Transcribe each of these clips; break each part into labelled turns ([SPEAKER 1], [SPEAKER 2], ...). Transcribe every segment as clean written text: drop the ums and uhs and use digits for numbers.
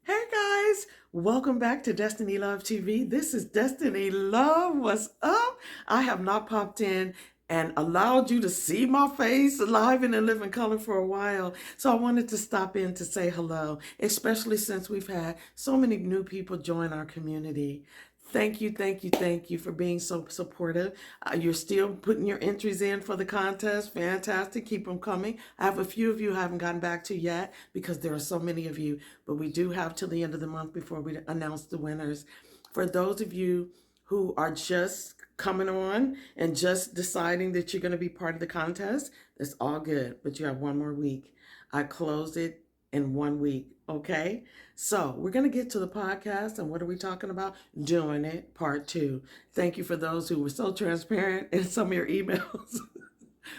[SPEAKER 1] Hey guys, welcome back to Destiny Love TV. This is Destiny Love. What's up? I have not popped in and allowed you to see my face live and in living color for a while. So I wanted to stop in to say hello, especially since we've had so many new people join our community. Thank you for being so supportive. You're still putting your entries in for the contest. Fantastic. Keep them coming. I have a few of you I haven't gotten back to yet because there are so many of you, but we do have till the end of the month before we announce the winners. For those of you who are just coming on and just deciding that you're going to be part of the contest, it's all good, but you have one more week. I close it in 1 week, okay? So we're going to get to the podcast, and what are we talking about? Doing it, part 2. Thank you for those who were so transparent in some of your emails.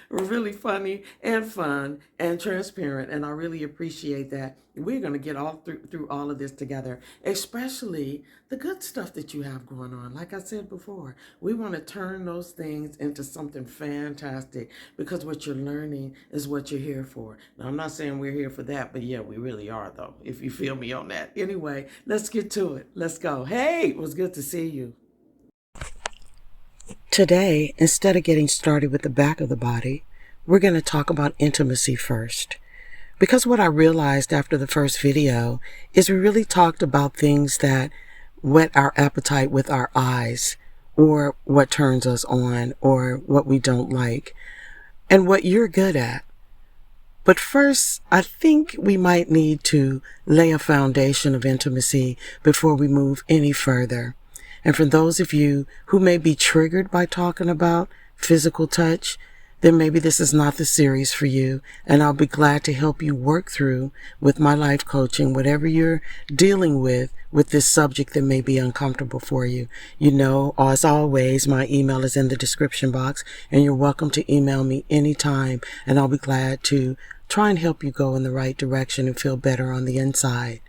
[SPEAKER 1] Were really funny and fun and transparent, and I really appreciate that. We're going to get all through all of this together, especially the good stuff that you have going on. Like I said before, we want to turn those things into something fantastic because what you're learning is what you're here for. Now, I'm not saying we're here for that, but yeah, we really are, though, if you feel me on that. Anyway, let's get to it. Let's go. Hey, it was good to see you. Today, instead of getting started with the back of the body, we're going to talk about intimacy first. Because what I realized after the first video is we really talked about things that whet our appetite with our eyes, or what turns us on, or what we don't like, and what you're good at. But first, I think we might need to lay a foundation of intimacy before we move any further. And for those of you who may be triggered by talking about physical touch, then maybe this is not the series for you, and I'll be glad to help you work through with my life coaching, whatever you're dealing with this subject that may be uncomfortable for you. You know, as always, my email is in the description box, and you're welcome to email me anytime, and I'll be glad to try and help you go in the right direction and feel better on the inside.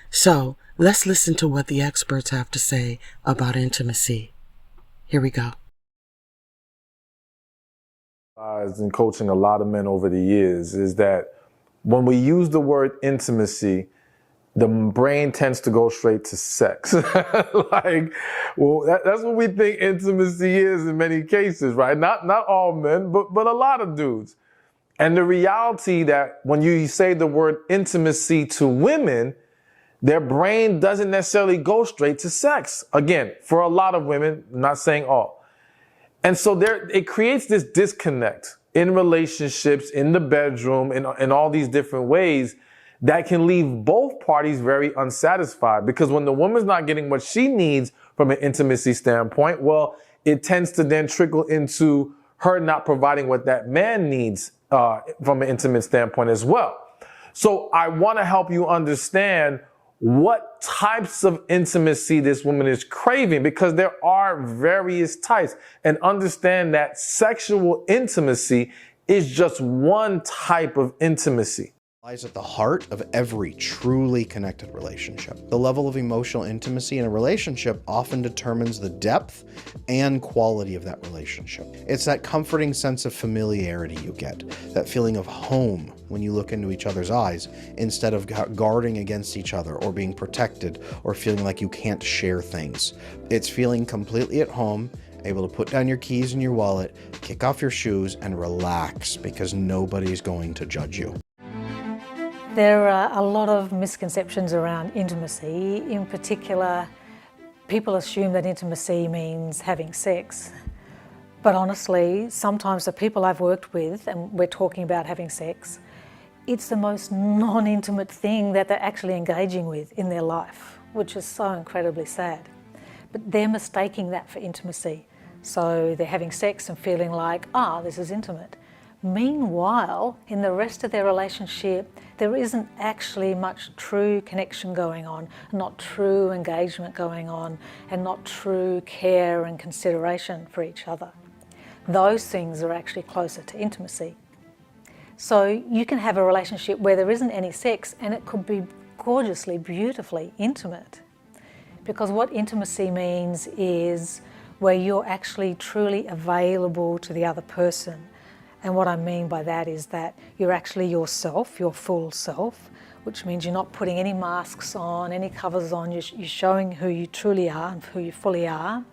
[SPEAKER 1] So, let's listen to what the experts have to say about intimacy. Here we go.
[SPEAKER 2] In coaching a lot of men over the years is that when we use the word intimacy, the brain tends to go straight to sex. That's what we think intimacy is in many cases, right? Not all men, but a lot of dudes. And the reality that when you say the word intimacy to women, their brain doesn't necessarily go straight to sex. Again, for a lot of women, not saying all. And so it creates this disconnect in relationships, in the bedroom, in all these different ways that can leave both parties very unsatisfied. Because when the woman's not getting what she needs from an intimacy standpoint, well, it tends to then trickle into her not providing what that man needs from an intimate standpoint as well. So I want to help you understand what types of intimacy this woman is craving, because there are various types, and understand that sexual intimacy is just one type of intimacy.
[SPEAKER 3] Lies at the heart of every truly connected relationship. The level of emotional intimacy in a relationship often determines the depth and quality of that relationship. It's that comforting sense of familiarity you get, that feeling of home when you look into each other's eyes, instead of guarding against each other or being protected or feeling like you can't share things. It's feeling completely at home, able to put down your keys in your wallet, kick off your shoes, and relax because nobody's going to judge you.
[SPEAKER 4] There are a lot of misconceptions around intimacy. In particular, people assume that intimacy means having sex. But honestly, sometimes the people I've worked with, and we're talking about having sex, it's the most non-intimate thing that they're actually engaging with in their life, which is so incredibly sad. But they're mistaking that for intimacy. So they're having sex and feeling like, this is intimate. Meanwhile, in the rest of their relationship, there isn't actually much true connection going on, not true engagement going on, and not true care and consideration for each other. Those things are actually closer to intimacy. So you can have a relationship where there isn't any sex and it could be gorgeously, beautifully intimate. Because what intimacy means is where you're actually truly available to the other person. And what I mean by that is that you're actually yourself, your full self, which means you're not putting any masks on, any covers on. You're showing who you truly are and who you fully are.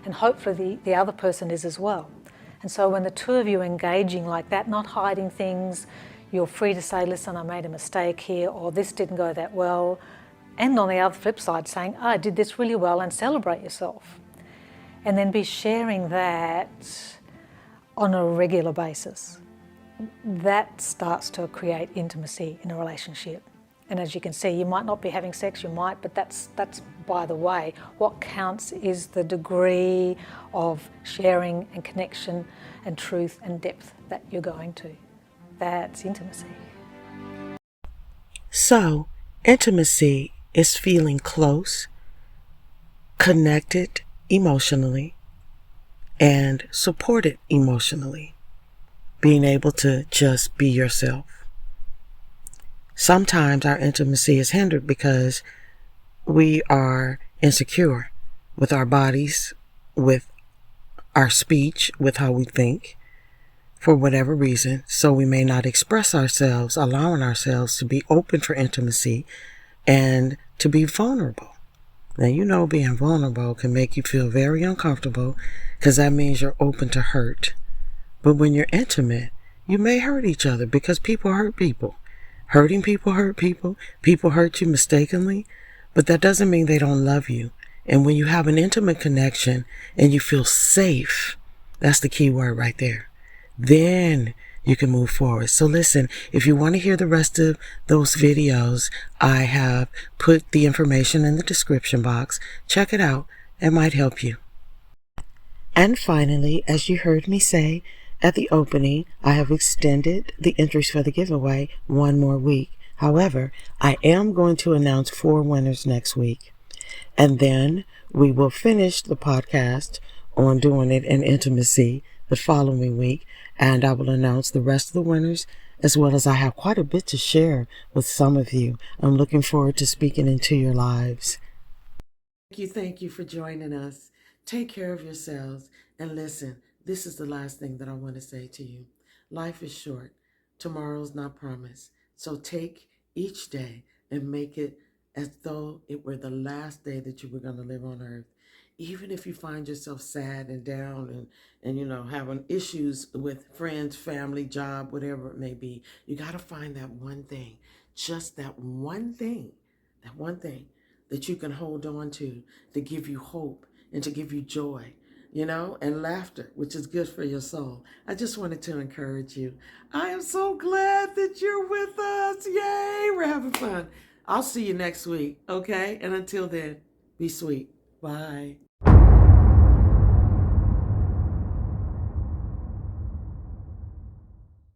[SPEAKER 4] And hopefully the other person is as well. And so when the two of you are engaging like that, not hiding things, you're free to say, listen, I made a mistake here, or this didn't go that well. And on the other flip side, saying, I did this really well, and celebrate yourself. And then be sharing that on a regular basis. That starts to create intimacy in a relationship. And as you can see, you might not be having sex, you might, but that's by the way. What counts is the degree of sharing and connection and truth and depth that you're going to. That's intimacy.
[SPEAKER 1] So, intimacy is feeling close, connected emotionally, and supported emotionally. Being able to just be yourself. Sometimes our intimacy is hindered because we are insecure with our bodies, with our speech, with how we think, for whatever reason. So we may not express ourselves, allowing ourselves to be open for intimacy and to be vulnerable. Now, you know, being vulnerable can make you feel very uncomfortable because that means you're open to hurt. But when you're intimate, you may hurt each other because people hurt people. Hurting people hurt people. People hurt you mistakenly, but that doesn't mean they don't love you. And when you have an intimate connection and you feel safe, that's the key word right there. Then you can move forward. So listen, if you want to hear the rest of those videos, I have put the information in the description box. Check it out. It might help you. And finally, as you heard me say at the opening, I have extended the entries for the giveaway one more week. However, I am going to announce 4 winners next week. And then we will finish the podcast on doing it in intimacy the following week. And I will announce the rest of the winners, as well as I have quite a bit to share with some of you. I'm looking forward to speaking into your lives. Thank you for joining us. Take care of yourselves. And listen, this is the last thing that I want to say to you. Life is short. Tomorrow's not promised. So take each day and make it as though it were the last day that you were going to live on earth. Even if you find yourself sad and down and you know, having issues with friends, family, job, whatever it may be, you got to find that one thing, just that one thing that you can hold on to give you hope and to give you joy, you know, and laughter, which is good for your soul. I just wanted to encourage you. I am so glad that you're with us. Yay, we're having fun. I'll see you next week, okay? And until then, be sweet. Bye.